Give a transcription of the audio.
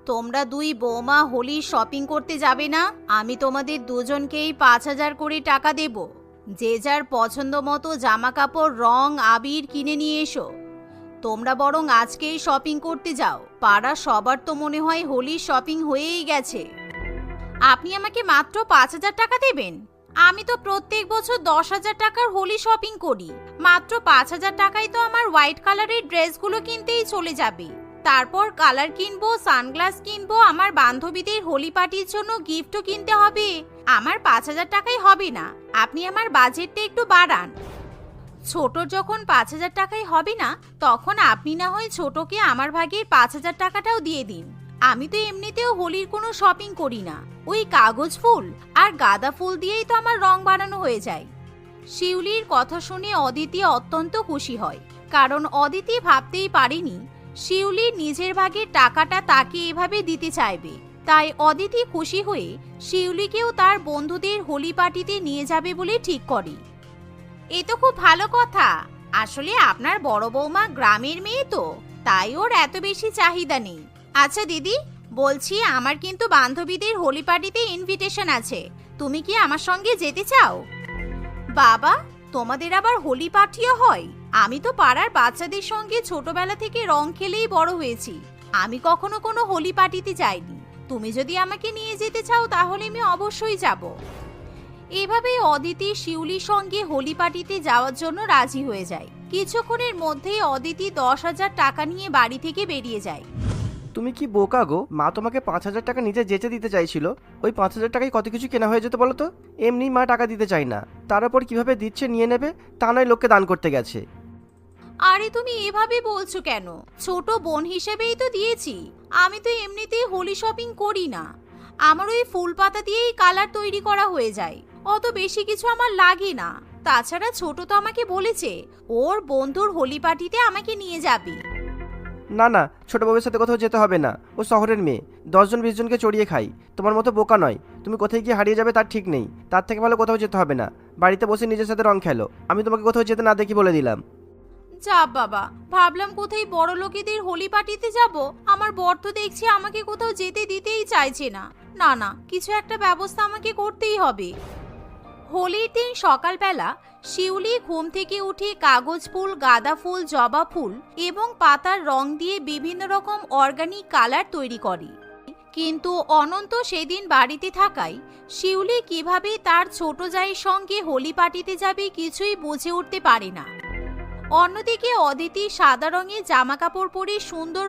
তোমরা দুই বৌমা হোলির শপিং করতে যাবে না? আমি তোমাদের দুজনকেই 5,000 করে টাকা দেব। যে যার পছন্দ মতো জামা কাপড়, রং, আবির কিনে নিয়ে এসো। তোমরা বরং আজকেই শপিং করতে যাও। পাড়া সবার তো মনে হয় হোলির শপিং হয়েই গেছে। আপনি আমাকে মাত্র 5,000 টাকা দেবেন? আমি তো প্রত্যেক বছর 10,000 টাকার হোলি শপিং করি। মাত্র 5,000 টাকায় তো আমার হোয়াইট কালারের ড্রেসগুলো কিনতেই চলে যাবে। তারপর কালার কিনবো, সানগ্লাস কিনবো, আমার বান্ধবীদের হোলি পার্টির জন্য গিফটও কিনতে হবে। আমার 5,000 টাকায় হবে না। আপনি আমার বাজেটটা একটু বাড়ান। ছোটর যখন 5,000 টাকায় হবে না, তখন আপনি না হয় ছোটকে আমার ভাগের 5,000 টাকাটাও দিয়ে দিন। আমি তো এমনিতেও হোলির কোনো শপিং করি না। ওই কাগজ ফুল আর গাঁদা ফুল দিয়েই তো আমার রং বানানো হয়ে যায়। শিউলির কথা শুনে অদিতি অত্যন্ত খুশি হয়, কারণ অদিতি ভাবতেই পারেনি শিউলি নিজের ভাগের টাকাটা তাকে এভাবে দিতে চাইবে। তাই অদিতি খুশি হয়ে শিউলিকেও তার বন্ধুদের হোলি পার্টিতে নিয়ে যাবে বলে ঠিক করে। এ তো খুব ভালো কথা। আসলে আপনার বড় বৌমা গ্রামের মেয়ে তো, তাই ওর এত বেশি চাহিদা নেই। আচ্ছা দিদি, বলছি আমার কিন্তু বান্ধবীদের হোলি পার্টিতে ইনভিটেশন আছে। তুমি কি আমার সঙ্গে যেতে চাও? বাবা, তোমাদের আবার হোলি পার্টিও হয়? আমি তো পাড়ার বাচ্চাদের সঙ্গে ছোটবেলা থেকে রং খেলেই বড় হয়েছি। আমি কখনো কোনো হোলি পার্টিতে যাইনি। তুমি যদি আমাকে নিয়ে যেতে চাও তাহলে আমি অবশ্যই যাব। এভাবে অদিতি শিউলির সঙ্গে হোলি পার্টিতে যাওয়ার জন্য রাজি হয়ে যায়। কিছুক্ষণের মধ্যেই অদিতি 10,000 টাকা নিয়ে বাড়ি থেকে বেরিয়ে যায়। তুমি কি বোকা গো? মা তোমাকে 5,000 টাকা নিজে যেচে দিতে চাইছিল। ওই 5,000 টাকায় কত কিছু কেনা হয়ে যেত বলো তো। এমনি মা টাকা দিতে চায় না, তার উপর কিভাবে দিচ্ছে নিয়ে নেবে, তা নয় লোককে দান করতে গেছে। আরে তুমি এভাবে বলছো কেন? ছোট বোন হিসেবেই তো দিয়েছি। আমি তো এমনিতেই হোলি শপিং করি না। আমার ওই ফুল পাতা দিয়েই কালার তৈরি করা হয়ে যায়। অত বেশি কিছু আমার লাগে না। তাছাড়া ছোট তো আমাকে বলেছে ওর বন্ধুর হোলি পার্টিতে আমাকে নিয়ে যাবে। না না, ছোট বাবুর সাথে কোথাও যেতে হবে না। ও শহরের মেয়ে, 10 জন 20 জনকে চড়িয়ে খাই। তোমার মতো বোকা নয়। তুমি কোথায় গিয়ে হারিয়ে যাবে তার ঠিক নেই। তার থেকে ভালো কোথাও যেতে হবে না, বাড়িতে বসে নিজের সাথে রং খেলো। আমি তোমাকে কোথাও যেতে না দেখি বলে দিলাম। যা বাবা, ভাবলাম কোথায় বড় লোকেদের হোলি পার্টিতে যাব। আমার বর তো দেখছি আমাকে কোথাও যেতে দিতেই চাইছে না। না না, কিছু একটা ব্যবস্থা আমাকে করতেই হবে। হোলির দিন সকালবেলা শিউলি ঘুম থেকে উঠে কাগজ ফুল, গাঁদা ফুল, জবা ফুল এবং পাতার রং দিয়ে বিভিন্ন রকম অর্গানিক কালার তৈরি করে। কিন্তু অনন্ত সেদিন বাড়িতে থাকায় শিউলি কিভাবে তার ছোট জায়ের সঙ্গে হোলি পার্টিতে যাবে কিছুই বুঝে উঠতে পারে না। অন্যদিকে অদিতি সাদা রঙের জামা কাপড় পরে সুন্দর